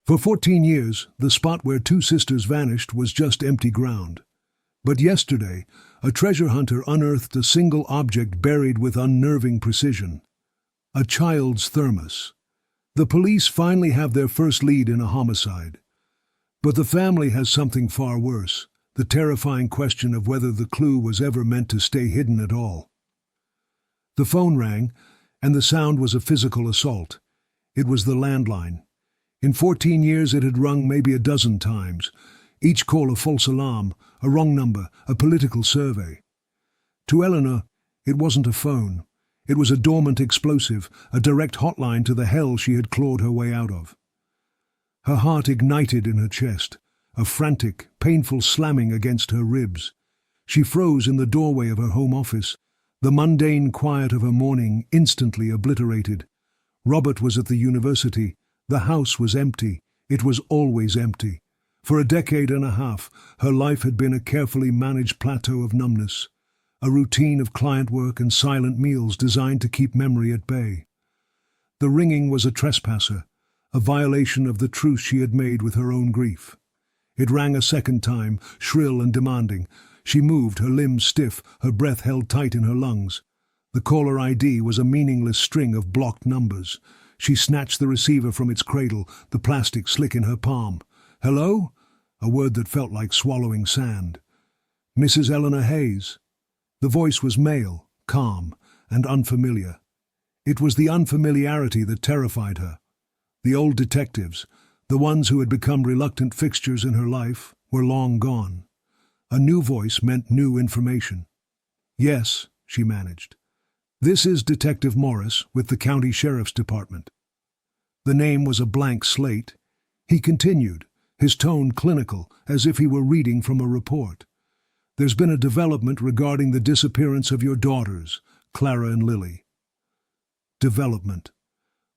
For 14 years, the spot where two sisters vanished was just empty ground. But yesterday, a treasure hunter unearthed a single object buried with unnerving precision. A child's thermos. The police finally have their first lead in a homicide. But the family has something far worse, the terrifying question of whether the clue was ever meant to stay hidden at all. The phone rang, and the sound was a physical assault. It was the landline. In 14 years it had rung maybe a dozen times, each call a false alarm, a wrong number, a political survey. To Eleanor, it wasn't a phone. It was a dormant explosive, a direct hotline to the hell she had clawed her way out of. Her heart ignited in her chest, a frantic, painful slamming against her ribs. She froze in the doorway of her home office, the mundane quiet of her morning instantly obliterated. Robert was at the university. The house was empty. It was always empty. For a decade and a half, her life had been a carefully managed plateau of numbness, a routine of client work and silent meals designed to keep memory at bay. The ringing was a trespasser, a violation of the truce she had made with her own grief. It rang a second time, shrill and demanding. She moved, her limbs stiff, her breath held tight in her lungs. The caller ID was a meaningless string of blocked numbers. She snatched the receiver from its cradle, the plastic slick in her palm. "Hello?" A word that felt like swallowing sand. "Mrs. Eleanor Hayes." The voice was male, calm, and unfamiliar. It was the unfamiliarity that terrified her. The old detectives, the ones who had become reluctant fixtures in her life, were long gone. A new voice meant new information. "Yes," she managed. "This is Detective Morris with the County Sheriff's Department." The name was a blank slate. He continued, his tone clinical, as if he were reading from a report. "There's been a development regarding the disappearance of your daughters, Clara and Lily." Development.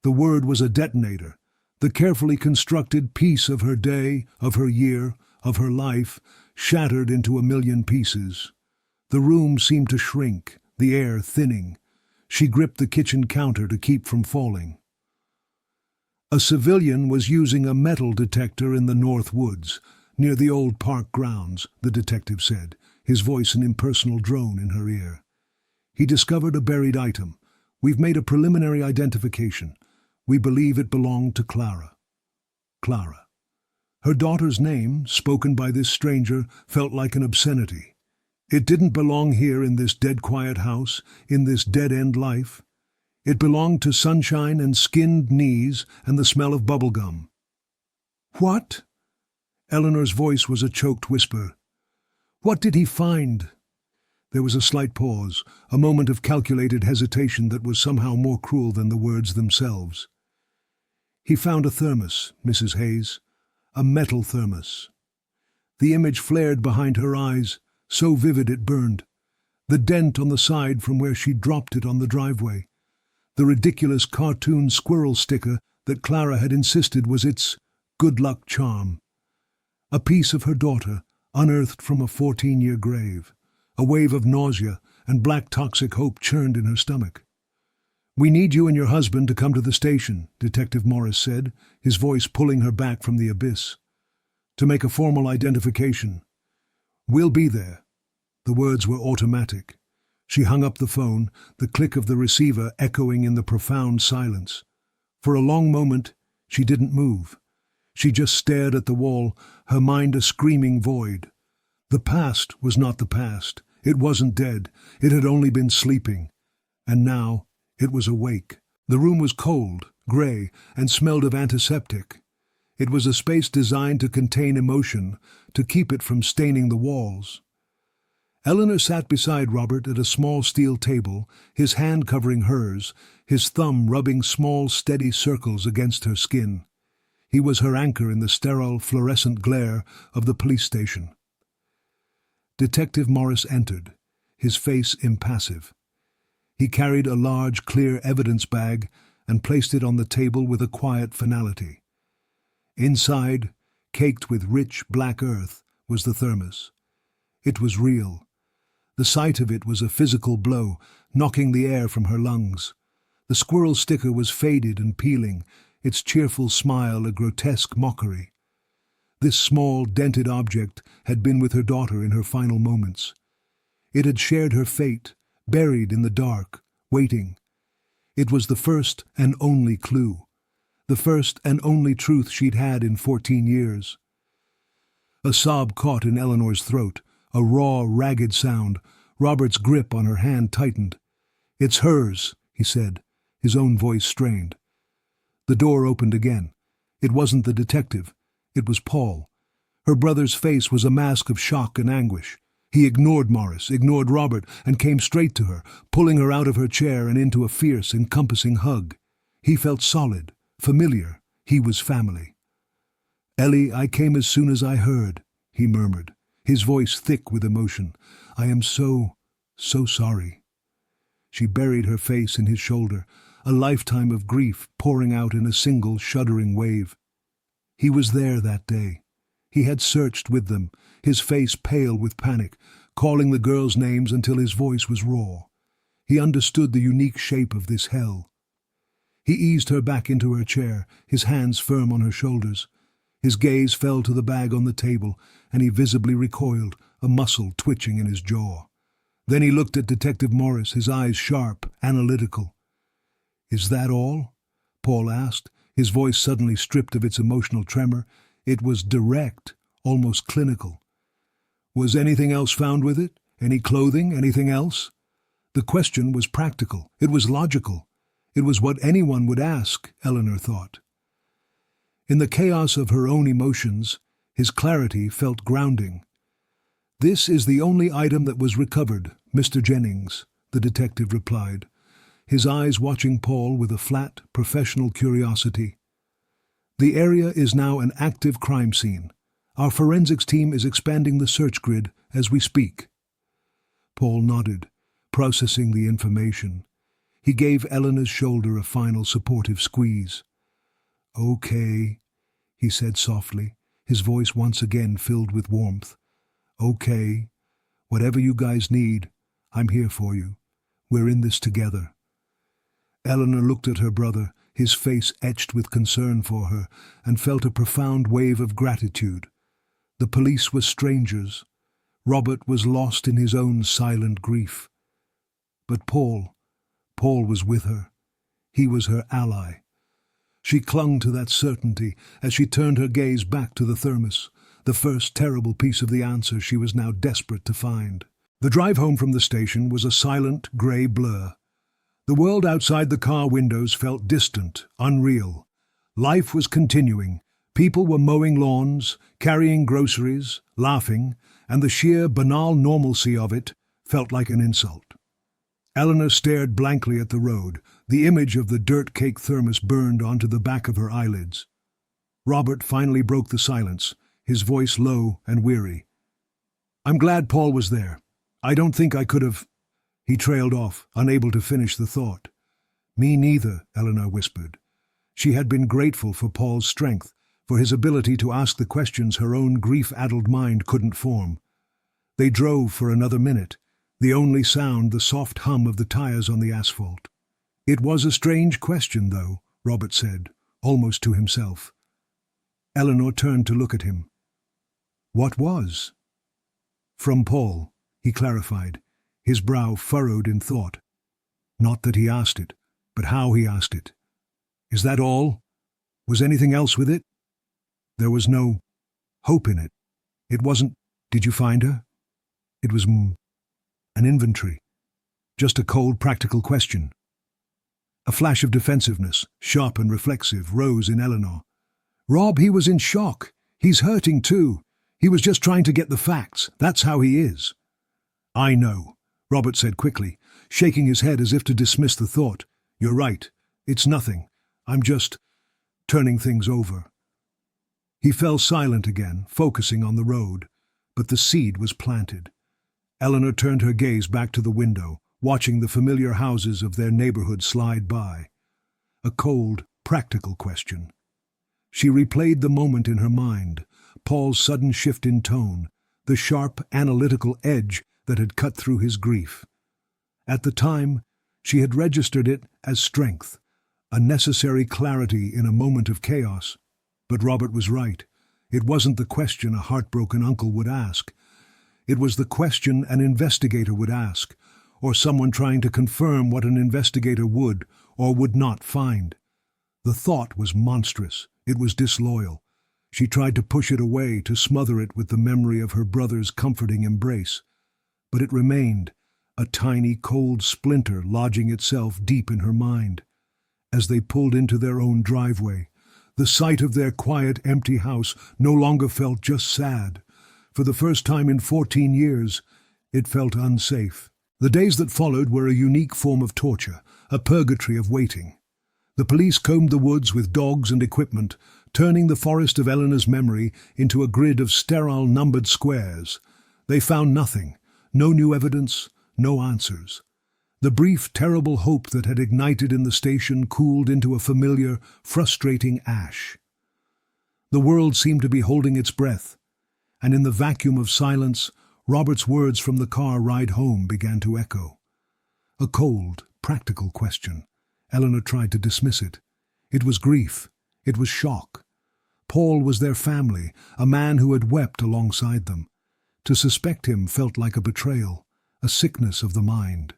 The word was a detonator, the carefully constructed piece of her day, of her year, of her life, shattered into a million pieces. The room seemed to shrink, the air thinning. She gripped the kitchen counter to keep from falling. A civilian was using a metal detector in the North Woods, near the old park grounds, the detective said, his voice an impersonal drone in her ear. "He discovered a buried item. We've made a preliminary identification. We believe it belonged to Clara." Clara. Her daughter's name, spoken by this stranger, felt like an obscenity. It didn't belong here in this dead-quiet house, in this dead-end life. It belonged to sunshine and skinned knees and the smell of bubblegum. "What?" Eleanor's voice was a choked whisper. "What did he find?" There was a slight pause, a moment of calculated hesitation that was somehow more cruel than the words themselves. "He found a thermos, Mrs. Hayes, a metal thermos." The image flared behind her eyes, so vivid it burned. The dent on the side from where she dropped it on the driveway. The ridiculous cartoon squirrel sticker that Clara had insisted was its good luck charm. A piece of her daughter, unearthed from a 14-year grave. A wave of nausea and black toxic hope churned in her stomach. "We need you and your husband to come to the station," Detective Morris said, his voice pulling her back from the abyss. "To make a formal identification. We'll be there." The words were automatic. She hung up the phone, the click of the receiver echoing in the profound silence. For a long moment, she didn't move. She just stared at the wall, her mind a screaming void. The past was not the past. It wasn't dead. It had only been sleeping. And now, it was awake. The room was cold, gray, and smelled of antiseptic. It was a space designed to contain emotion, to keep it from staining the walls. Eleanor sat beside Robert at a small steel table, his hand covering hers, his thumb rubbing small, steady circles against her skin. He was her anchor in the sterile, fluorescent glare of the police station. Detective Morris entered, his face impassive. He carried a large, clear evidence bag and placed it on the table with a quiet finality. Inside, caked with rich, black earth, was the thermos. It was real. The sight of it was a physical blow, knocking the air from her lungs. The squirrel sticker was faded and peeling, its cheerful smile a grotesque mockery. This small, dented object had been with her daughter in her final moments. It had shared her fate, buried in the dark, waiting. It was the first and only clue, the first and only truth she'd had in 14 years. A sob caught in Eleanor's throat, a raw, ragged sound. Robert's grip on her hand tightened. "It's hers," he said, his own voice strained. The door opened again. It wasn't the detective. It was Paul. Her brother's face was a mask of shock and anguish. He ignored Morris, ignored Robert, and came straight to her, pulling her out of her chair and into a fierce, encompassing hug. He felt solid, familiar. He was family. "Ellie, I came as soon as I heard," he murmured, his voice thick with emotion. "I am so sorry." She buried her face in his shoulder, a lifetime of grief pouring out in a single shuddering wave. He was there that day. He had searched with them, his face pale with panic, calling the girls' names until his voice was raw. He understood the unique shape of this hell. He eased her back into her chair, his hands firm on her shoulders. His gaze fell to the bag on the table, and he visibly recoiled, a muscle twitching in his jaw. Then he looked at Detective Morris, his eyes sharp, analytical. "Is that all?" Paul asked, his voice suddenly stripped of its emotional tremor. It was direct, almost clinical. "Was anything else found with it? Any clothing? Anything else?" The question was practical. It was logical. It was what anyone would ask, Eleanor thought. In the chaos of her own emotions, his clarity felt grounding. "This is the only item that was recovered, Mr. Jennings," the detective replied, his eyes watching Paul with a flat, professional curiosity. "The area is now an active crime scene. Our forensics team is expanding the search grid as we speak." Paul nodded, processing the information. He gave Eleanor's shoulder a final supportive squeeze. "Okay," he said softly, his voice once again filled with warmth. "Okay. Whatever you guys need, I'm here for you. We're in this together." Eleanor looked at her brother, his face etched with concern for her, and felt a profound wave of gratitude. The police were strangers. Robert was lost in his own silent grief. But Paul was with her. He was her ally. She clung to that certainty as she turned her gaze back to the thermos, the first terrible piece of the answer she was now desperate to find. The drive home from the station was a silent, grey blur. The world outside the car windows felt distant, unreal. Life was continuing. People were mowing lawns, carrying groceries, laughing, and the sheer, banal normalcy of it felt like an insult. Eleanor stared blankly at the road. The image of the dirt-caked thermos burned onto the back of her eyelids. Robert finally broke the silence, his voice low and weary. "I'm glad Paul was there. I don't think I could have—" He trailed off, unable to finish the thought. "Me neither," Eleanor whispered. She had been grateful for Paul's strength, for his ability to ask the questions her own grief-addled mind couldn't form. They drove for another minute, the only sound the soft hum of the tires on the asphalt. "It was a strange question, though," Robert said, almost to himself. Eleanor turned to look at him. "What was?" "From Paul," he clarified, his brow furrowed in thought. Not that he asked it, but how he asked it. "Is that all? Was anything else with it?" "There was no hope in it. It wasn't, did you find her? It was an inventory. Just a cold, practical question." A flash of defensiveness, sharp and reflexive, rose in Eleanor. "Rob, he was in shock. He's hurting too. He was just trying to get the facts. That's how he is." "I know," Robert said quickly, shaking his head as if to dismiss the thought. "You're right. It's nothing. I'm just turning things over." He fell silent again, focusing on the road, but the seed was planted. Eleanor turned her gaze back to the window, watching the familiar houses of their neighborhood slide by. A cold, practical question. She replayed the moment in her mind, Paul's sudden shift in tone, the sharp, analytical edge that had cut through his grief. At the time, she had registered it as strength, a necessary clarity in a moment of chaos. But Robert was right. It wasn't the question a heartbroken uncle would ask. It was the question an investigator would ask, or someone trying to confirm what an investigator would or would not find. The thought was monstrous. It was disloyal. She tried to push it away, to smother it with the memory of her brother's comforting embrace. But it remained, a tiny cold splinter lodging itself deep in her mind. As they pulled into their own driveway, the sight of their quiet, empty house no longer felt just sad. For the first time in 14 years, it felt unsafe. The days that followed were a unique form of torture, a purgatory of waiting. The police combed the woods with dogs and equipment, turning the forest of Eleanor's memory into a grid of sterile, numbered squares. They found nothing, no new evidence, no answers. The brief, terrible hope that had ignited in the station cooled into a familiar, frustrating ash. The world seemed to be holding its breath, and in the vacuum of silence, Robert's words from the car ride home began to echo. A cold, practical question. Eleanor tried to dismiss it. It was grief. It was shock. Paul was their family, a man who had wept alongside them. To suspect him felt like a betrayal, a sickness of the mind.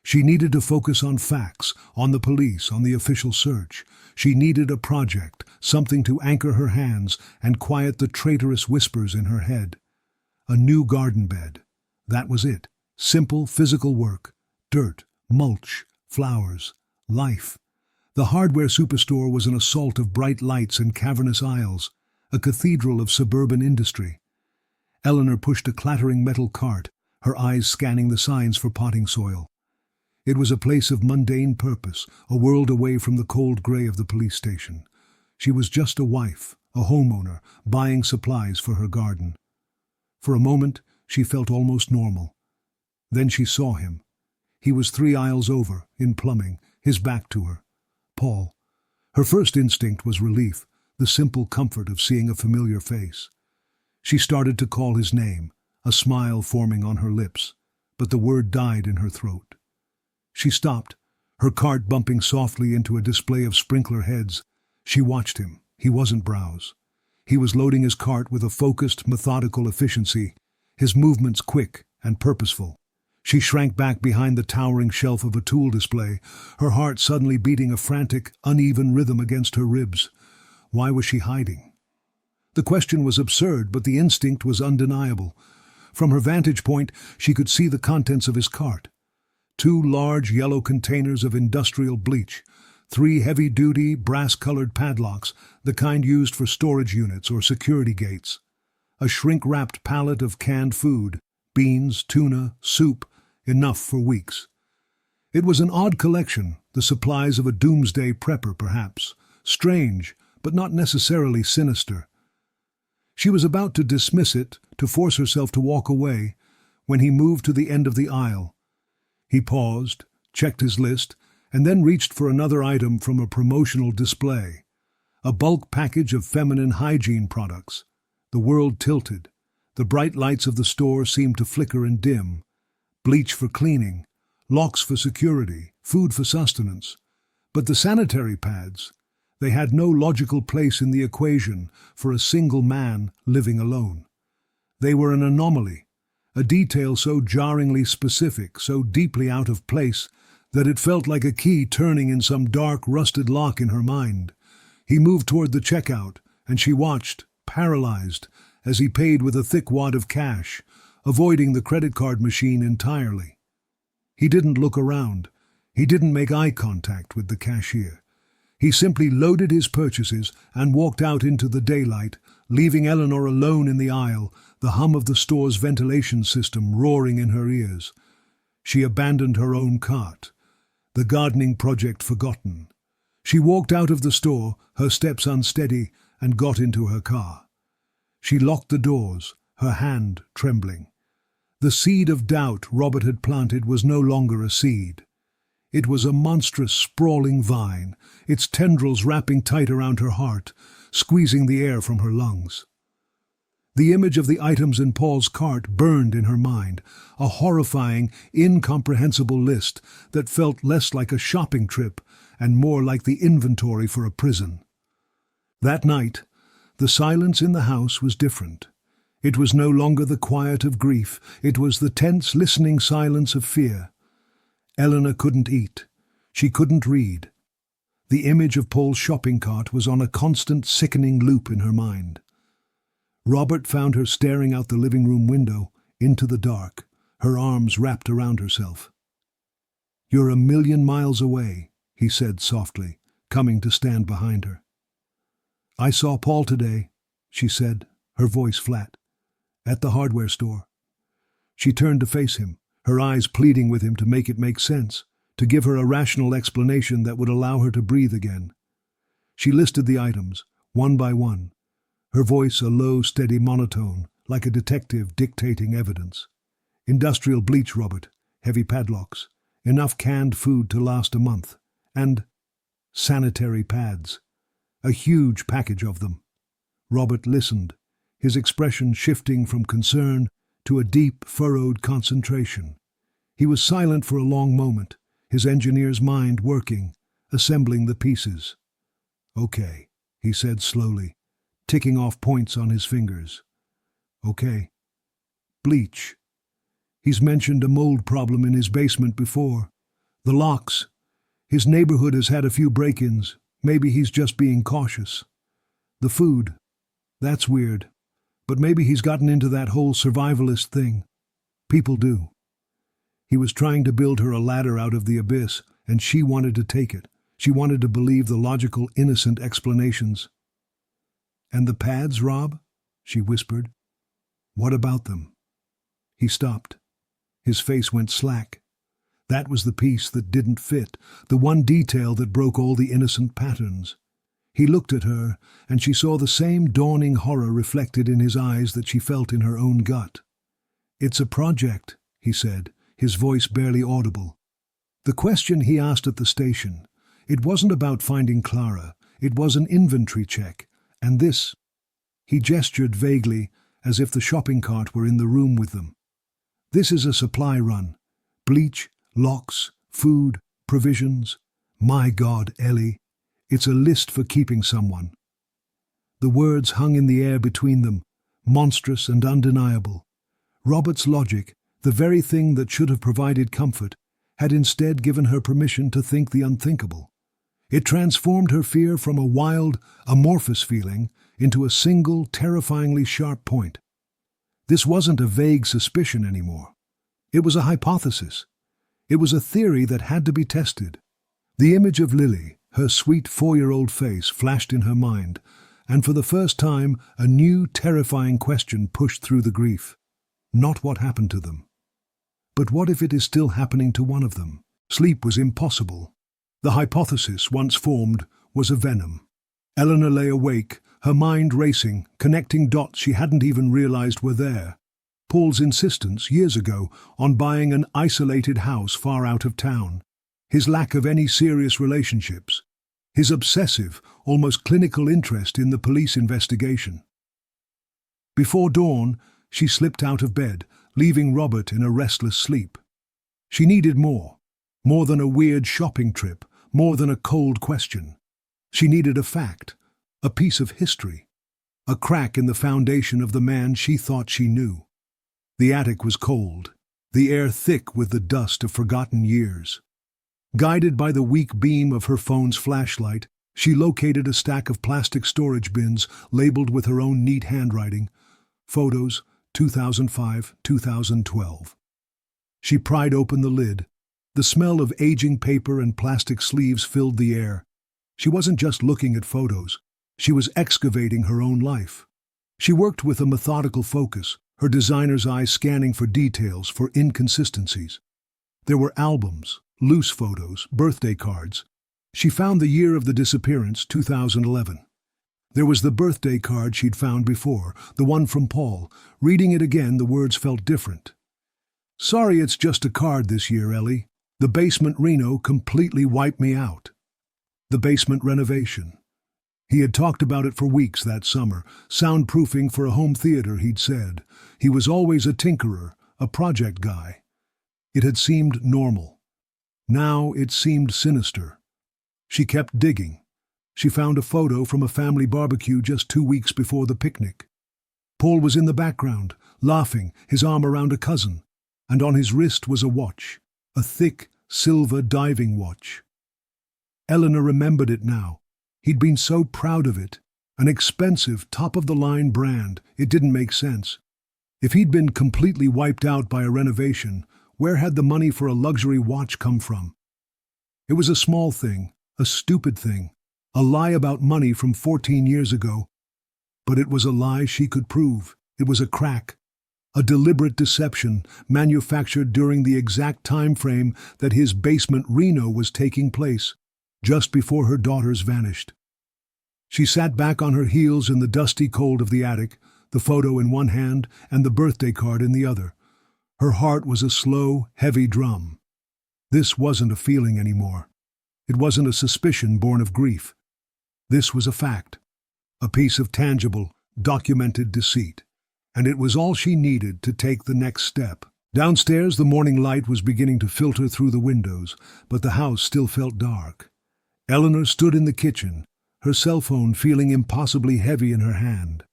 She needed to focus on facts, on the police, on the official search. She needed a project, something to anchor her hands and quiet the traitorous whispers in her head. A new garden bed. That was it. Simple physical work. Dirt, mulch, flowers, life. The hardware superstore was an assault of bright lights and cavernous aisles, a cathedral of suburban industry. Eleanor pushed a clattering metal cart, her eyes scanning the signs for potting soil. It was a place of mundane purpose, a world away from the cold gray of the police station. She was just a wife, a homeowner, buying supplies for her garden. For a moment, she felt almost normal. Then she saw him. He was 3 aisles over, in plumbing, his back to her. Paul. Her first instinct was relief, the simple comfort of seeing a familiar face. She started to call his name, a smile forming on her lips, but the word died in her throat. She stopped, her cart bumping softly into a display of sprinkler heads. She watched him. He wasn't browse. He was loading his cart with a focused, methodical efficiency, his movements quick and purposeful. She shrank back behind the towering shelf of a tool display, her heart suddenly beating a frantic, uneven rhythm against her ribs. Why was she hiding? The question was absurd, but the instinct was undeniable. From her vantage point, she could see the contents of his cart. 2 large yellow containers of industrial bleach, 3 heavy-duty, brass-colored padlocks, the kind used for storage units or security gates, a shrink-wrapped pallet of canned food, beans, tuna, soup, enough for weeks. It was an odd collection, the supplies of a doomsday prepper, perhaps. Strange, but not necessarily sinister. She was about to dismiss it, to force herself to walk away, when he moved to the end of the aisle. He paused, checked his list, and then reached for another item from a promotional display. A bulk package of feminine hygiene products. The world tilted. The bright lights of the store seemed to flicker and dim. Bleach for cleaning, locks for security, food for sustenance. But the sanitary pads, they had no logical place in the equation for a single man living alone. They were an anomaly, a detail so jarringly specific, so deeply out of place, that it felt like a key turning in some dark, rusted lock in her mind. He moved toward the checkout, and she watched, paralyzed, as he paid with a thick wad of cash, avoiding the credit card machine entirely. He didn't look around. He didn't make eye contact with the cashier. He simply loaded his purchases and walked out into the daylight, leaving Eleanor alone in the aisle, the hum of the store's ventilation system roaring in her ears. She abandoned her own cart, the gardening project forgotten. She walked out of the store, her steps unsteady, and got into her car. She locked the doors, her hand trembling. The seed of doubt Robert had planted was no longer a seed. It was a monstrous, sprawling vine, its tendrils wrapping tight around her heart, squeezing the air from her lungs. The image of the items in Paul's cart burned in her mind, a horrifying, incomprehensible list that felt less like a shopping trip and more like the inventory for a prison. That night, the silence in the house was different. It was no longer the quiet of grief, it was the tense, listening silence of fear. Eleanor couldn't eat. She couldn't read. The image of Paul's shopping cart was on a constant, sickening loop in her mind. Robert found her staring out the living room window, into the dark, her arms wrapped around herself. "You're a million miles away," he said softly, coming to stand behind her. "I saw Paul today," she said, her voice flat, "at the hardware store." She turned to face him, her eyes pleading with him to make it make sense, to give her a rational explanation that would allow her to breathe again. She listed the items, one by one, her voice a low, steady monotone, like a detective dictating evidence. Industrial bleach, Robert, heavy padlocks, enough canned food to last a month, and sanitary pads, a huge package of them. Robert listened, his expression shifting from concern to a deep, furrowed concentration. He was silent for a long moment, his engineer's mind working, assembling the pieces. "Okay," he said slowly, ticking off points on his fingers. "Okay. Bleach. He's mentioned a mold problem in his basement before. The locks. His neighborhood has had a few break-ins. Maybe he's just being cautious. The food. That's weird. But maybe he's gotten into that whole survivalist thing. People do." He was trying to build her a ladder out of the abyss, and she wanted to take it. She wanted to believe the logical, innocent explanations. "And the pads, Rob?" she whispered. "What about them?" He stopped. His face went slack. That was the piece that didn't fit, the one detail that broke all the innocent patterns. He looked at her, and she saw the same dawning horror reflected in his eyes that she felt in her own gut. "It's a project," he said, his voice barely audible. The question he asked at the station, it wasn't about finding Clara, it was an inventory check, and this, he gestured vaguely, as if the shopping cart were in the room with them. "This is a supply run. Bleach, locks, food, provisions. My God, Ellie, it's a list for keeping someone." The words hung in the air between them, monstrous and undeniable. Robert's logic, the very thing that should have provided comfort, had instead given her permission to think the unthinkable. It transformed her fear from a wild, amorphous feeling into a single, terrifyingly sharp point. This wasn't a vague suspicion anymore. It was a hypothesis. It was a theory that had to be tested. The image of Lily, her sweet 4-year-old face, flashed in her mind, and for the first time a new, terrifying question pushed through the grief. Not what happened to them. But what if it is still happening to one of them? Sleep was impossible. The hypothesis, once formed, was a venom. Eleanor lay awake, her mind racing, connecting dots she hadn't even realized were there. Paul's insistence, years ago, on buying an isolated house far out of town. His lack of any serious relationships. His obsessive, almost clinical interest in the police investigation. Before dawn, she slipped out of bed, leaving Robert in a restless sleep. She needed more. More than a weird shopping trip, more than a cold question. She needed a fact, a piece of history, a crack in the foundation of the man she thought she knew. The attic was cold, the air thick with the dust of forgotten years. Guided by the weak beam of her phone's flashlight, she located a stack of plastic storage bins labeled with her own neat handwriting. Photos, 2005-2012. She pried open the lid. The smell of aging paper and plastic sleeves filled the air. She wasn't just looking at photos. She was excavating her own life. She worked with a methodical focus, her designer's eye scanning for details, for inconsistencies. There were albums, loose photos, birthday cards. She found the year of the disappearance, 2011. There was the birthday card she'd found before, the one from Paul. Reading it again, the words felt different. "Sorry, it's just a card this year, Ellie. The basement reno completely wiped me out." The basement renovation. He had talked about it for weeks that summer, soundproofing for a home theater, he'd said. He was always a tinkerer, a project guy. It had seemed normal. Now it seemed sinister. She kept digging. She found a photo from a family barbecue just 2 weeks before the picnic. Paul was in the background, laughing, his arm around a cousin, and on his wrist was a watch, a thick, silver diving watch. Eleanor remembered it now. He'd been so proud of it. An expensive, top-of-the-line brand. It didn't make sense. If he'd been completely wiped out by a renovation, where had the money for a luxury watch come from? It was a small thing, a stupid thing, a lie about money from 14 years ago. But it was a lie she could prove. It was a crack, a deliberate deception manufactured during the exact time frame that his basement Reno was taking place, just before her daughters vanished. She sat back on her heels in the dusty cold of the attic, the photo in one hand and the birthday card in the other. Her heart was a slow, heavy drum. This wasn't a feeling anymore. It wasn't a suspicion born of grief. This was a fact, a piece of tangible, documented deceit. And it was all she needed to take the next step. Downstairs, the morning light was beginning to filter through the windows, but the house still felt dark. Eleanor stood in the kitchen, her cell phone feeling impossibly heavy in her hand.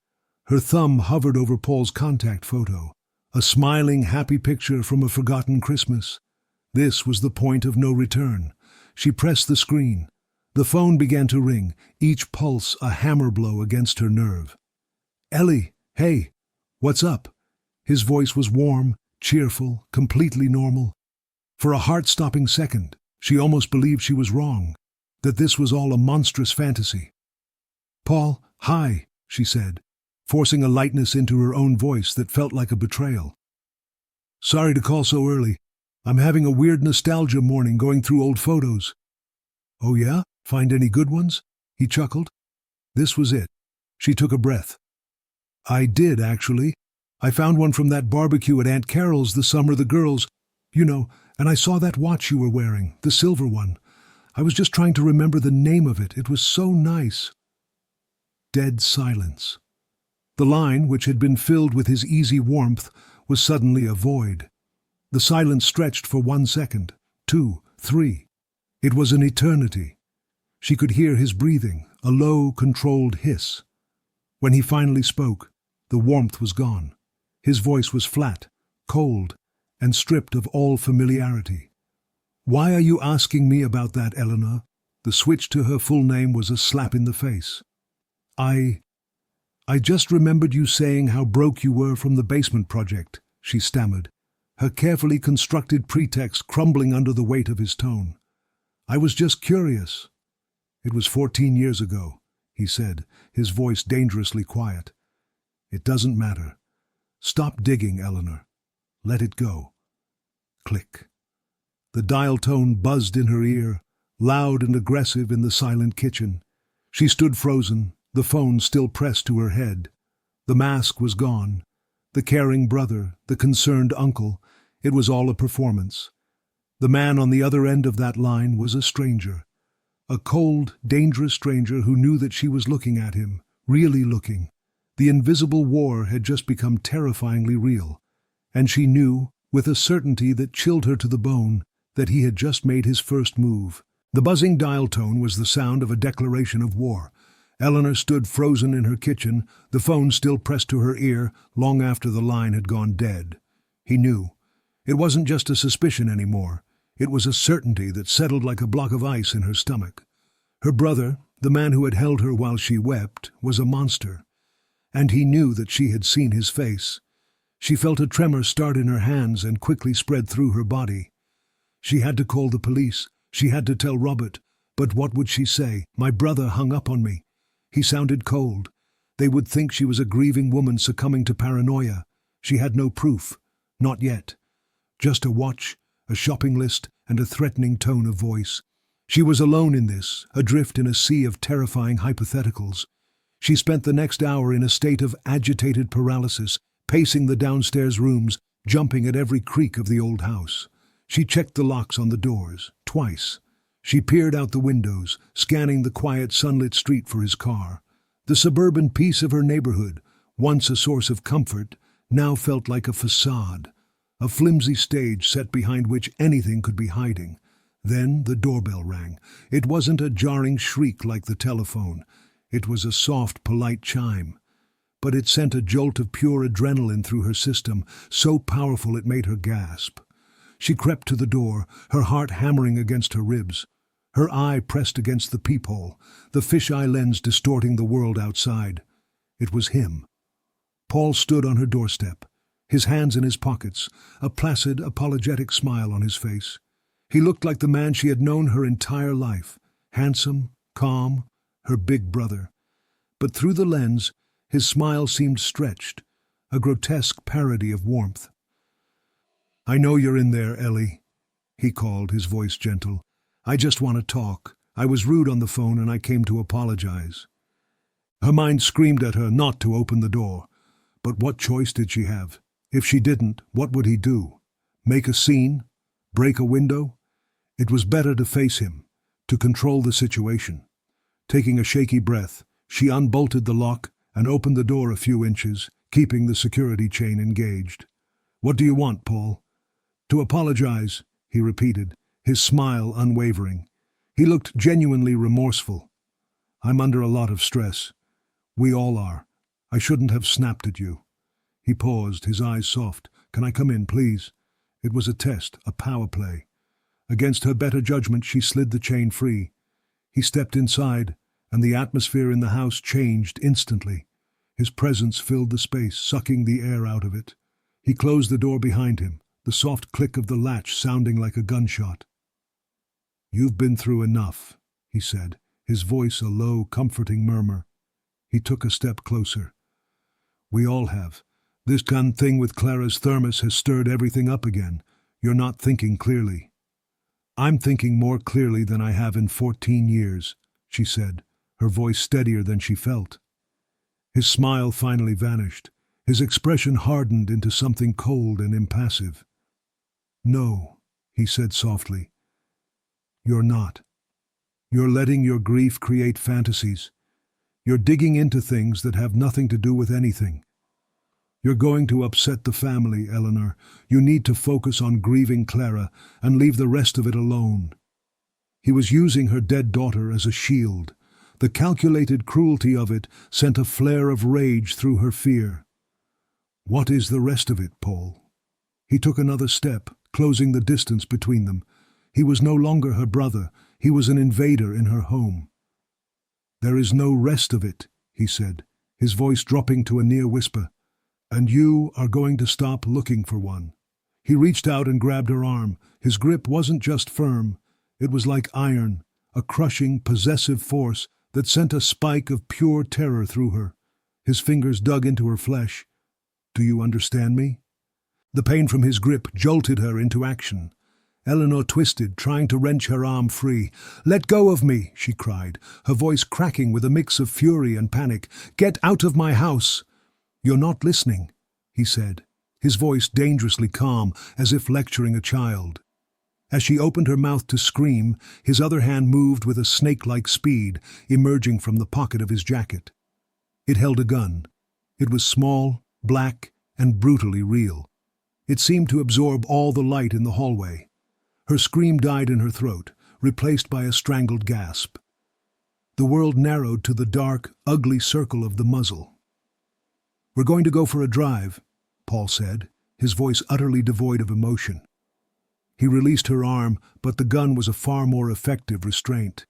Her thumb hovered over Paul's contact photo, a smiling, happy picture from a forgotten Christmas. This was the point of no return. She pressed the screen. The phone began to ring, each pulse a hammer blow against her nerve. "Ellie, hey, what's up?" His voice was warm, cheerful, completely normal. For a heart-stopping second, she almost believed she was wrong, that this was all a monstrous fantasy. "Paul, hi," she said, forcing a lightness into her own voice that felt like a betrayal. "Sorry to call so early. I'm having a weird nostalgia morning going through old photos." "Oh yeah? Find any good ones?" He chuckled. This was it. She took a breath. "I did, actually. I found one from that barbecue at Aunt Carol's the summer the girls, and I saw that watch you were wearing, the silver one. I was just trying to remember the name of it. It was so nice." Dead silence. The line, which had been filled with his easy warmth, was suddenly a void. The silence stretched for 1 second, 2, 3. It was an eternity. She could hear his breathing, a low, controlled hiss. When he finally spoke, the warmth was gone. His voice was flat, cold, and stripped of all familiarity. "Why are you asking me about that, Eleanor?" The switch to her full name was a slap in the face. I just remembered you saying how broke you were from the basement project," she stammered, her carefully constructed pretext crumbling under the weight of his tone. "I was just curious." "It was 14 years ago," he said, his voice dangerously quiet. "It doesn't matter. Stop digging, Eleanor. Let it go." Click. The dial tone buzzed in her ear, loud and aggressive in the silent kitchen. She stood frozen, the phone still pressed to her head. The mask was gone. The caring brother, the concerned uncle, it was all a performance. The man on the other end of that line was a stranger. A cold, dangerous stranger who knew that she was looking at him, really looking. The invisible war had just become terrifyingly real, and she knew, with a certainty that chilled her to the bone, that he had just made his first move. The buzzing dial tone was the sound of a declaration of war. Eleanor stood frozen in her kitchen, the phone still pressed to her ear long after the line had gone dead. He knew. It wasn't just a suspicion anymore. It was a certainty that settled like a block of ice in her stomach. Her brother, the man who had held her while she wept, was a monster. And he knew that she had seen his face. She felt a tremor start in her hands and quickly spread through her body. She had to call the police. She had to tell Robert. But what would she say? "My brother hung up on me." He sounded cold. They would think she was a grieving woman succumbing to paranoia. She had no proof. Not yet. Just a watch, a shopping list, and a threatening tone of voice. She was alone in this, adrift in a sea of terrifying hypotheticals. She spent the next hour in a state of agitated paralysis, pacing the downstairs rooms, jumping at every creak of the old house. She checked the locks on the doors, twice. She peered out the windows, scanning the quiet sunlit street for his car. The suburban peace of her neighborhood, once a source of comfort, now felt like a facade, a flimsy stage set behind which anything could be hiding. Then the doorbell rang. It wasn't a jarring shriek like the telephone. It was a soft, polite chime. But it sent a jolt of pure adrenaline through her system, so powerful it made her gasp. She crept to the door, her heart hammering against her ribs. Her eye pressed against the peephole, the fisheye lens distorting the world outside. It was him. Paul stood on her doorstep, his hands in his pockets, a placid, apologetic smile on his face. He looked like the man she had known her entire life, handsome, calm, her big brother. But through the lens, his smile seemed stretched, a grotesque parody of warmth. "I know you're in there, Ellie," he called, his voice gentle. "I just want to talk. I was rude on the phone and I came to apologize." Her mind screamed at her not to open the door. But what choice did she have? If she didn't, what would he do? Make a scene? Break a window? It was better to face him, to control the situation. Taking a shaky breath, she unbolted the lock and opened the door a few inches, keeping the security chain engaged. "What do you want, Paul?" "To apologize," he repeated, his smile unwavering. He looked genuinely remorseful. "I'm under a lot of stress. We all are. I shouldn't have snapped at you." He paused, his eyes soft. "Can I come in, please?" It was a test, a power play. Against her better judgment, she slid the chain free. He stepped inside, and the atmosphere in the house changed instantly. His presence filled the space, sucking the air out of it. He closed the door behind him, the soft click of the latch sounding like a gunshot. "You've been through enough," he said, his voice a low, comforting murmur. He took a step closer. "We all have. This gun thing with Clara's thermos has stirred everything up again. You're not thinking clearly." "I'm thinking more clearly than I have in 14 years, she said, her voice steadier than she felt. His smile finally vanished. His expression hardened into something cold and impassive. "No," he said softly. "You're not. You're letting your grief create fantasies. You're digging into things that have nothing to do with anything. You're going to upset the family, Eleanor. You need to focus on grieving Clara and leave the rest of it alone." He was using her dead daughter as a shield. The calculated cruelty of it sent a flare of rage through her fear. "What is the rest of it, Paul?" He took another step, closing the distance between them. He was no longer her brother. He was an invader in her home. "There is no rest of it," he said, his voice dropping to a near whisper. "And you are going to stop looking for one." He reached out and grabbed her arm. His grip wasn't just firm. It was like iron, a crushing, possessive force that sent a spike of pure terror through her. His fingers dug into her flesh. "Do you understand me?" The pain from his grip jolted her into action. Eleanor twisted, trying to wrench her arm free. "Let go of me," she cried, her voice cracking with a mix of fury and panic. "Get out of my house!" "You're not listening," he said, his voice dangerously calm, as if lecturing a child. As she opened her mouth to scream, his other hand moved with a snake-like speed, emerging from the pocket of his jacket. It held a gun. It was small, black, and brutally real. It seemed to absorb all the light in the hallway. Her scream died in her throat, replaced by a strangled gasp. The world narrowed to the dark, ugly circle of the muzzle. "We're going to go for a drive," Paul said, his voice utterly devoid of emotion. He released her arm, but the gun was a far more effective restraint.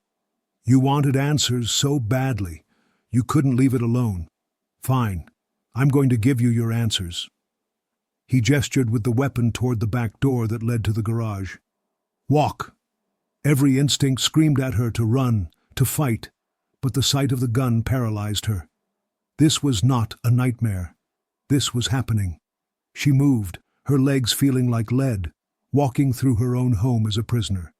"You wanted answers so badly. You couldn't leave it alone. Fine. I'm going to give you your answers." He gestured with the weapon toward the back door that led to the garage. "Walk!" Every instinct screamed at her to run, to fight, but the sight of the gun paralyzed her. This was not a nightmare. This was happening. She moved, her legs feeling like lead, walking through her own home as a prisoner.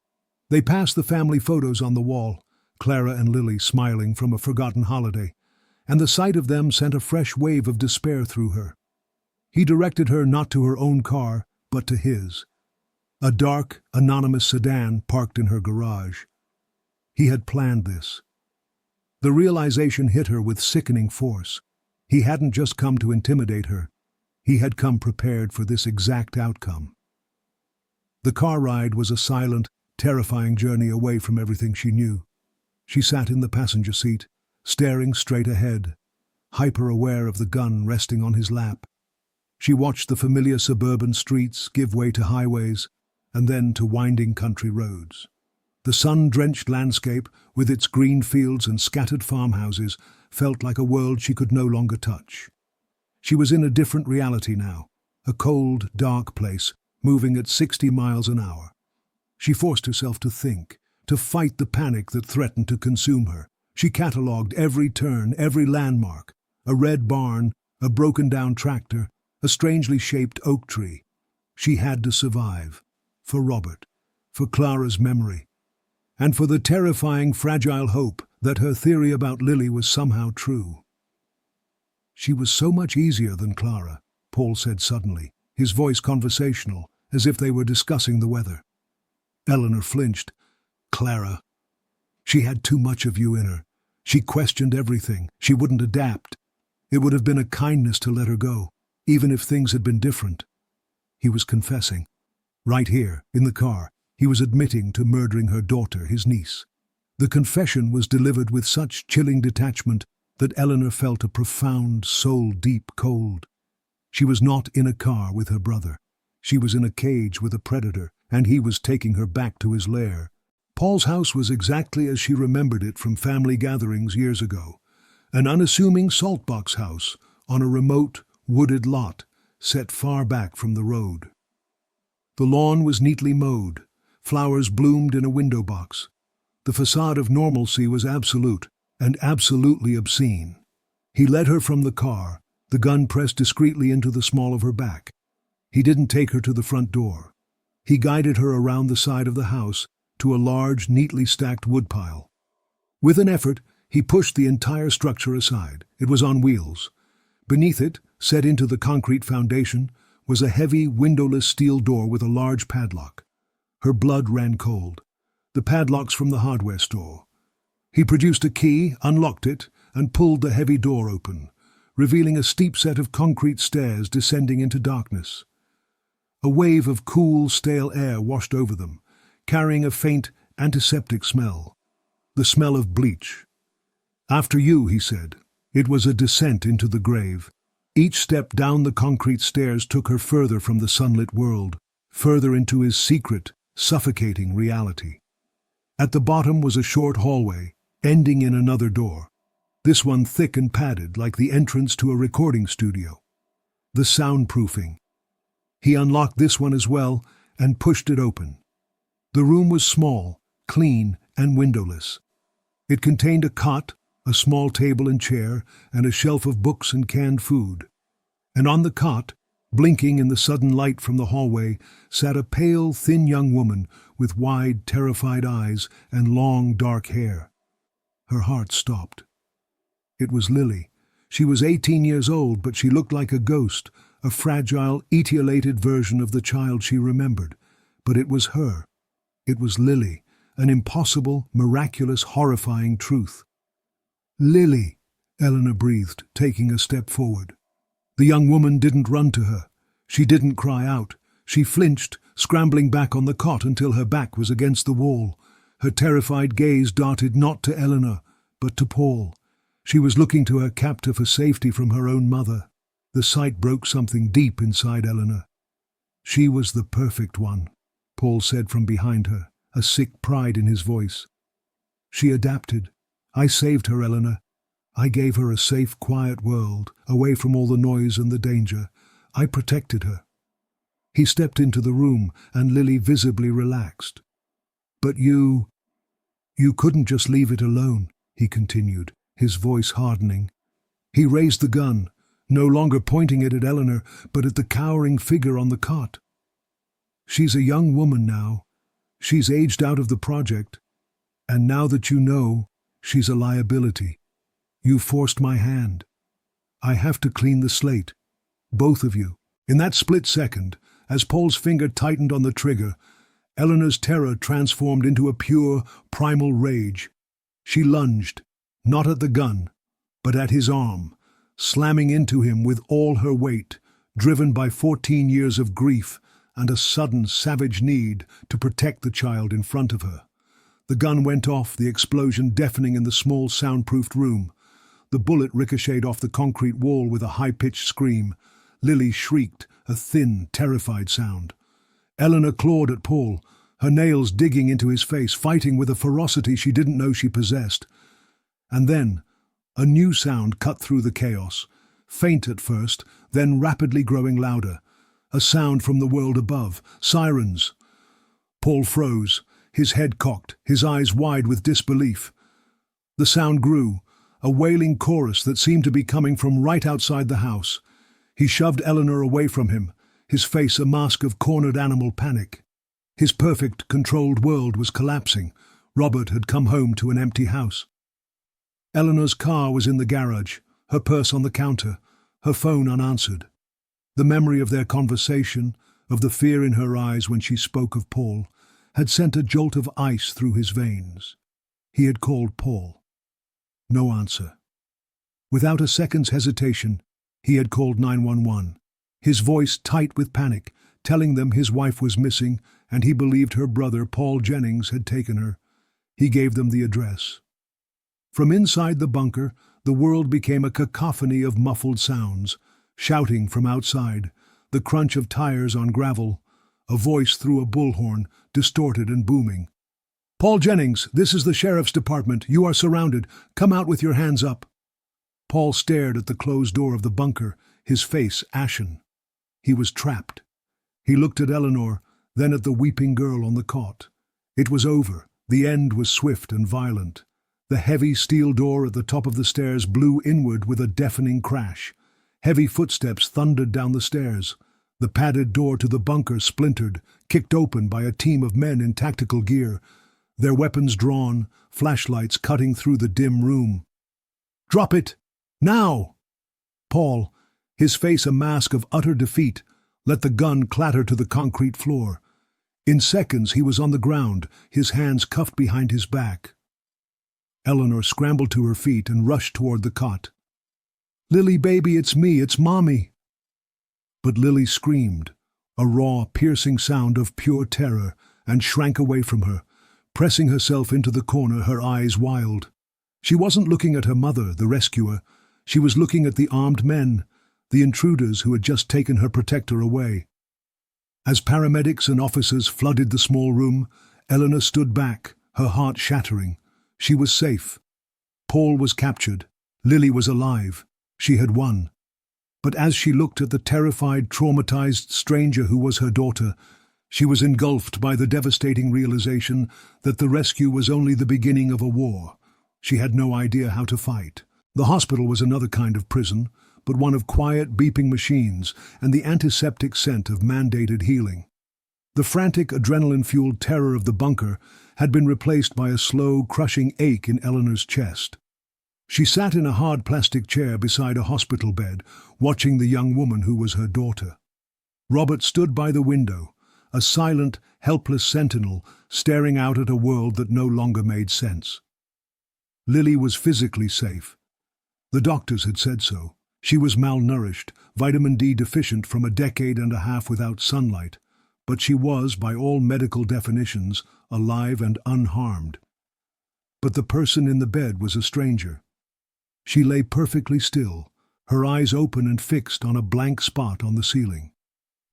They passed the family photos on the wall, Clara and Lily smiling from a forgotten holiday, and the sight of them sent a fresh wave of despair through her. He directed her not to her own car, but to his. A dark, anonymous sedan parked in her garage. He had planned this. The realization hit her with sickening force. He hadn't just come to intimidate her. He had come prepared for this exact outcome. The car ride was a silent, terrifying journey away from everything she knew. She sat in the passenger seat, staring straight ahead, hyper-aware of the gun resting on his lap. She watched the familiar suburban streets give way to highways, and then to winding country roads. The sun-drenched landscape, with its green fields and scattered farmhouses, felt like a world she could no longer touch. She was in a different reality now, a cold, dark place, moving at 60 miles an hour. She forced herself to think, to fight the panic that threatened to consume her. She catalogued every turn, every landmark, a red barn, a broken-down tractor, a strangely shaped oak tree. She had to survive, for Robert, for Clara's memory, and for the terrifying, fragile hope that her theory about Lily was somehow true. She was so much easier than Clara, Paul said suddenly, his voice conversational, as if they were discussing the weather. Eleanor flinched. Clara. She had too much of you in her. She questioned everything. She wouldn't adapt. It would have been a kindness to let her go, even if things had been different. He was confessing. Right here, in the car, he was admitting to murdering her daughter, his niece. The confession was delivered with such chilling detachment that Eleanor felt a profound, soul-deep cold. She was not in a car with her brother. She was in a cage with a predator, and he was taking her back to his lair. Paul's house was exactly as she remembered it from family gatherings years ago. An unassuming saltbox house on a remote, wooded lot set far back from the road. The lawn was neatly mowed. Flowers bloomed in a window box. The facade of normalcy was absolute and absolutely obscene. He led her from the car, the gun pressed discreetly into the small of her back. He didn't take her to the front door. He guided her around the side of the house to a large, neatly stacked woodpile. With an effort, he pushed the entire structure aside. It was on wheels. Beneath it, set into the concrete foundation, was a heavy, windowless steel door with a large padlock. Her blood ran cold. The padlock's from the hardware store. He produced a key, unlocked it, and pulled the heavy door open, revealing a steep set of concrete stairs descending into darkness. A wave of cool, stale air washed over them, carrying a faint, antiseptic smell. The smell of bleach. "After you," he said. It was a descent into the grave. Each step down the concrete stairs took her further from the sunlit world, further into his secret, suffocating reality. At the bottom was a short hallway, ending in another door, this one thick and padded like the entrance to a recording studio. The soundproofing. He unlocked this one as well and pushed it open. The room was small, clean, and windowless. It contained a cot, a small table and chair, and a shelf of books and canned food. And on the cot, blinking in the sudden light from the hallway, sat a pale, thin young woman with wide, terrified eyes and long, dark hair. Her heart stopped. It was Lily. She was 18 years old, but she looked like a ghost, a fragile, etiolated version of the child she remembered. But it was her. It was Lily, an impossible, miraculous, horrifying truth. "Lily," Eleanor breathed, taking a step forward. The young woman didn't run to her. She didn't cry out. She flinched, scrambling back on the cot until her back was against the wall. Her terrified gaze darted not to Eleanor, but to Paul. She was looking to her captor for safety from her own mother. The sight broke something deep inside Eleanor. "She was the perfect one," Paul said from behind her, a sick pride in his voice. "She adapted. I saved her, Eleanor. I gave her a safe, quiet world, away from all the noise and the danger. I protected her." He stepped into the room, and Lily visibly relaxed. "But you couldn't just leave it alone," he continued, his voice hardening. He raised the gun, no longer pointing it at Eleanor, but at the cowering figure on the cot. "She's a young woman now. She's aged out of the project. And now that you know, she's a liability. You forced my hand. I have to clean the slate. Both of you." In that split second, as Paul's finger tightened on the trigger, Eleanor's terror transformed into a pure, primal rage. She lunged, not at the gun, but at his arm, slamming into him with all her weight, driven by 14 years of grief, and a sudden, savage need to protect the child in front of her. The gun went off, the explosion deafening in the small, soundproofed room. The bullet ricocheted off the concrete wall with a high-pitched scream. Lily shrieked, a thin, terrified sound. Eleanor clawed at Paul, her nails digging into his face, fighting with a ferocity she didn't know she possessed. And then, a new sound cut through the chaos, faint at first, then rapidly growing louder. A sound from the world above, sirens. Paul froze, his head cocked, his eyes wide with disbelief. The sound grew, a wailing chorus that seemed to be coming from right outside the house. He shoved Eleanor away from him, his face a mask of cornered animal panic. His perfect, controlled world was collapsing. Robert had come home to an empty house. Eleanor's car was in the garage, her purse on the counter, her phone unanswered. The memory of their conversation, of the fear in her eyes when she spoke of Paul, had sent a jolt of ice through his veins. He had called Paul. No answer. Without a second's hesitation, he had called 911, his voice tight with panic, telling them his wife was missing and he believed her brother, Paul Jennings, had taken her. He gave them the address. From inside the bunker, the world became a cacophony of muffled sounds, shouting from outside, the crunch of tires on gravel, a voice through a bullhorn, distorted and booming. "Paul Jennings, this is the sheriff's department. You are surrounded. Come out with your hands up." Paul stared at the closed door of the bunker, his face ashen. He was trapped. He looked at Eleanor, then at the weeping girl on the cot. It was over. The end was swift and violent. The heavy steel door at the top of the stairs blew inward with a deafening crash. Heavy footsteps thundered down the stairs. The padded door to the bunker splintered, kicked open by a team of men in tactical gear, their weapons drawn, flashlights cutting through the dim room. "Drop it! Now!" Paul, his face a mask of utter defeat, let the gun clatter to the concrete floor. In seconds he was on the ground, his hands cuffed behind his back. Eleanor scrambled to her feet and rushed toward the cot. "Lily, baby, it's me, it's Mommy." But Lily screamed, a raw, piercing sound of pure terror, and shrank away from her, pressing herself into the corner, her eyes wild. She wasn't looking at her mother, the rescuer. She was looking at the armed men, the intruders who had just taken her protector away. As paramedics and officers flooded the small room, Eleanor stood back, her heart shattering. She was safe. Paul was captured. Lily was alive. She had won. But as she looked at the terrified, traumatized stranger who was her daughter, she was engulfed by the devastating realization that the rescue was only the beginning of a war. She had no idea how to fight. The hospital was another kind of prison, but one of quiet, beeping machines and the antiseptic scent of mandated healing. The frantic, adrenaline-fueled terror of the bunker had been replaced by a slow, crushing ache in Eleanor's chest. She sat in a hard plastic chair beside a hospital bed, watching the young woman who was her daughter. Robert stood by the window, a silent, helpless sentinel, staring out at a world that no longer made sense. Lily was physically safe. The doctors had said so. She was malnourished, vitamin D deficient from a decade and a half without sunlight, but she was, by all medical definitions, alive and unharmed. But the person in the bed was a stranger. She lay perfectly still, her eyes open and fixed on a blank spot on the ceiling.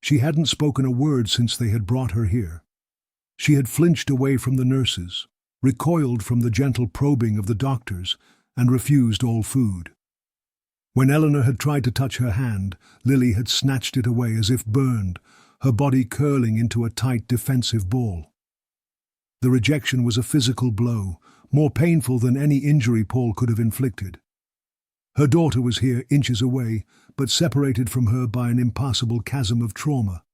She hadn't spoken a word since they had brought her here. She had flinched away from the nurses, recoiled from the gentle probing of the doctors, and refused all food. When Eleanor had tried to touch her hand, Lily had snatched it away as if burned, her body curling into a tight defensive ball. The rejection was a physical blow, more painful than any injury Paul could have inflicted. Her daughter was here, inches away, but separated from her by an impassable chasm of trauma.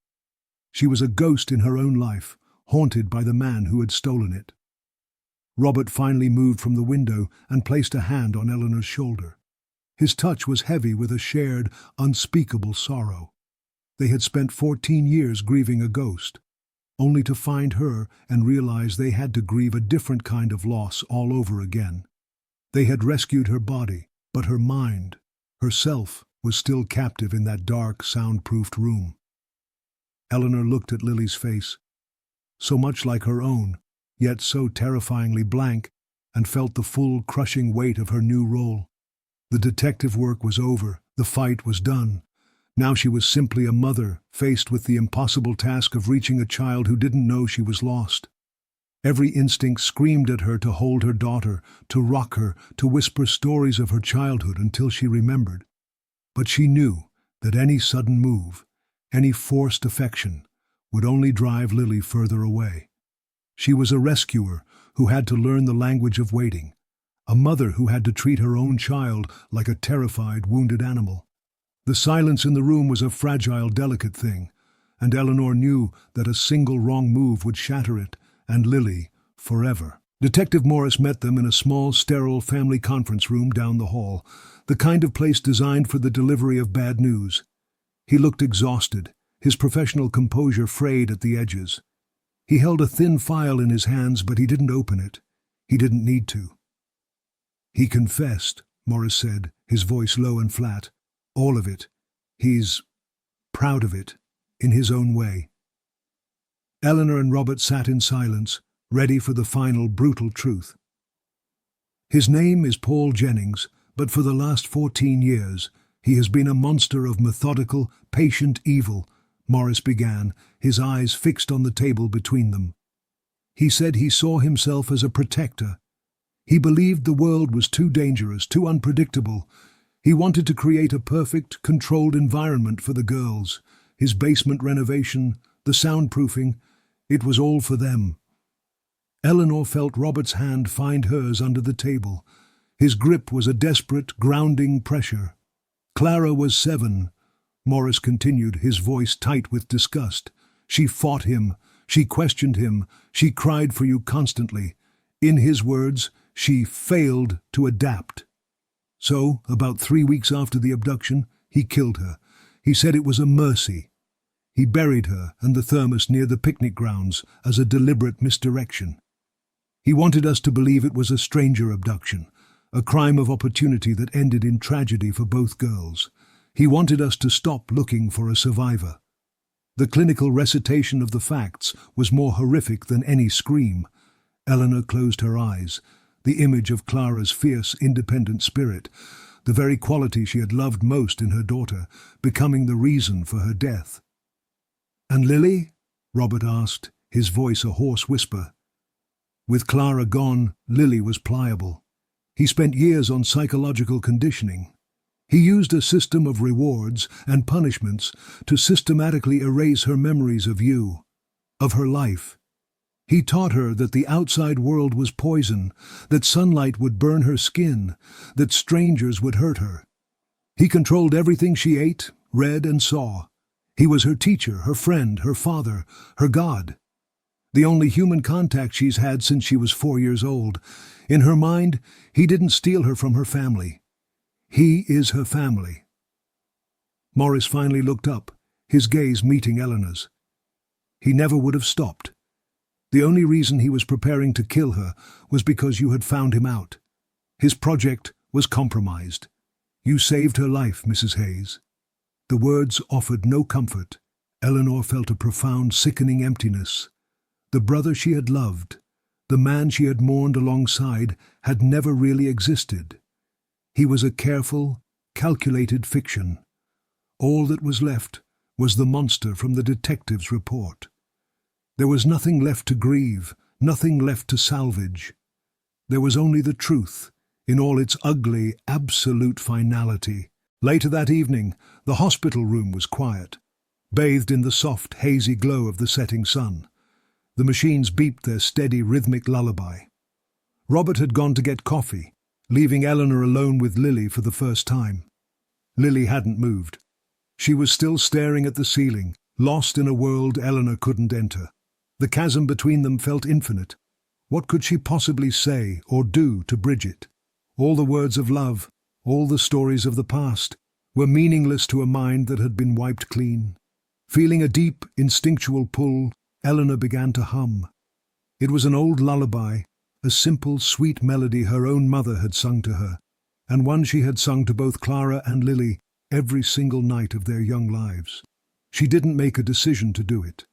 She was a ghost in her own life, haunted by the man who had stolen it. Robert finally moved from the window and placed a hand on Eleanor's shoulder. His touch was heavy with a shared, unspeakable sorrow. They had spent 14 years grieving a ghost, only to find her and realize they had to grieve a different kind of loss all over again. They had rescued her body, but her mind, herself, was still captive in that dark, soundproofed room. Eleanor looked at Lily's face, so much like her own, yet so terrifyingly blank, and felt the full, crushing weight of her new role. The detective work was over, the fight was done. Now she was simply a mother, faced with the impossible task of reaching a child who didn't know she was lost. Every instinct screamed at her to hold her daughter, to rock her, to whisper stories of her childhood until she remembered. But she knew that any sudden move, any forced affection, would only drive Lily further away. She was a rescuer who had to learn the language of waiting, a mother who had to treat her own child like a terrified, wounded animal. The silence in the room was a fragile, delicate thing, and Eleanor knew that a single wrong move would shatter it, and Lily, forever. Detective Morris met them in a small, sterile family conference room down the hall, the kind of place designed for the delivery of bad news. He looked exhausted, his professional composure frayed at the edges. He held a thin file in his hands, but he didn't open it. He didn't need to. "He confessed," Morris said, his voice low and flat. "All of it. He's proud of it, in his own way." Eleanor and Robert sat in silence, ready for the final brutal truth. "His name is Paul Jennings, but for the last 14 years, he has been a monster of methodical, patient evil," Morris began, his eyes fixed on the table between them. "He said he saw himself as a protector. He believed the world was too dangerous, too unpredictable. He wanted to create a perfect, controlled environment for the girls. His basement renovation, the soundproofing, it was all for them." Eleanor felt Robert's hand find hers under the table. His grip was a desperate, grounding pressure. "Clara was 7, Morris continued, his voice tight with disgust. "She fought him, she questioned him, she cried for you constantly. In his words, she failed to adapt. So, about 3 weeks after the abduction, he killed her. He said it was a mercy. He buried her and the thermos near the picnic grounds as a deliberate misdirection. He wanted us to believe it was a stranger abduction, a crime of opportunity that ended in tragedy for both girls. He wanted us to stop looking for a survivor. The clinical recitation of the facts was more horrific than any scream." Eleanor closed her eyes, the image of Clara's fierce, independent spirit, the very quality she had loved most in her daughter, becoming the reason for her death. "And Lily?" Robert asked, his voice a hoarse whisper. With Clara gone, Lily was pliable. He spent years on psychological conditioning. He used a system of rewards and punishments to systematically erase her memories of you, of her life. He taught her that the outside world was poison, that sunlight would burn her skin, that strangers would hurt her. He controlled everything she ate, read, and saw. He was her teacher, her friend, her father, her God. The only human contact she's had since she was 4 years old. In her mind, he didn't steal her from her family. He is her family." Morris finally looked up, his gaze meeting Eleanor's. "He never would have stopped. The only reason he was preparing to kill her was because you had found him out. His project was compromised. You saved her life, Mrs. Hayes." The words offered no comfort. Eleanor felt a profound, sickening emptiness. The brother she had loved, the man she had mourned alongside, had never really existed. He was a careful, calculated fiction. All that was left was the monster from the detective's report. There was nothing left to grieve, nothing left to salvage. There was only the truth, in all its ugly, absolute finality. Later that evening, the hospital room was quiet, bathed in the soft, hazy glow of the setting sun. The machines beeped their steady, rhythmic lullaby. Robert had gone to get coffee, leaving Eleanor alone with Lily for the first time. Lily hadn't moved. She was still staring at the ceiling, lost in a world Eleanor couldn't enter. The chasm between them felt infinite. What could she possibly say or do to bridge it? All the words of love, all the stories of the past, were meaningless to a mind that had been wiped clean. Feeling a deep, instinctual pull, Eleanor began to hum. It was an old lullaby, a simple, sweet melody her own mother had sung to her, and one she had sung to both Clara and Lily every single night of their young lives. She didn't make a decision to do it.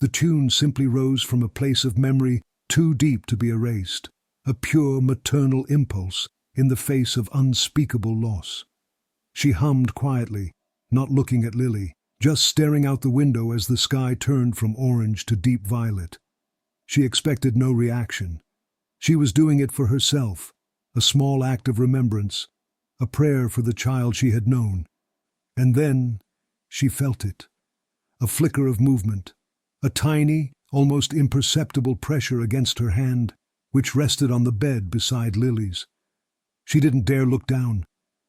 The tune simply rose from a place of memory too deep to be erased, a pure maternal impulse in the face of unspeakable loss. She hummed quietly, not looking at Lily, just staring out the window as the sky turned from orange to deep violet. She expected no reaction. She was doing it for herself, a small act of remembrance, a prayer for the child she had known. And then she felt it. A flicker of movement, a tiny, almost imperceptible pressure against her hand, which rested on the bed beside Lily's. She didn't dare look down.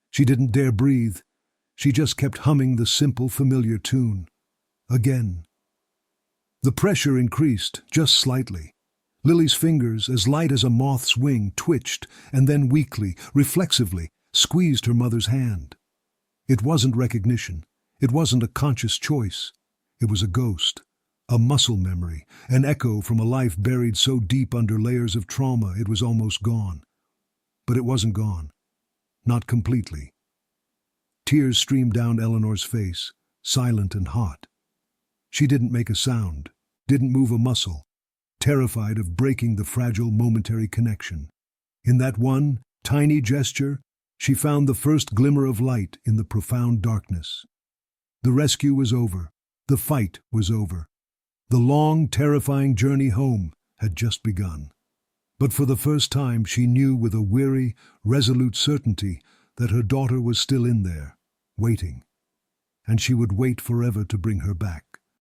She didn't dare breathe. She just kept humming the simple, familiar tune. Again. The pressure increased, just slightly. Lily's fingers, as light as a moth's wing, twitched, and then weakly, reflexively, squeezed her mother's hand. It wasn't recognition. It wasn't a conscious choice. It was a ghost, a muscle memory, an echo from a life buried so deep under layers of trauma it was almost gone. But it wasn't gone. Not completely. Tears streamed down Eleanor's face, silent and hot. She didn't make a sound, didn't move a muscle, terrified of breaking the fragile momentary connection. In that one, tiny gesture, she found the first glimmer of light in the profound darkness. The rescue was over. The fight was over. The long, terrifying journey home had just begun. But for the first time she knew with a weary, resolute certainty that her daughter was still in there, waiting. And she would wait forever to bring her back.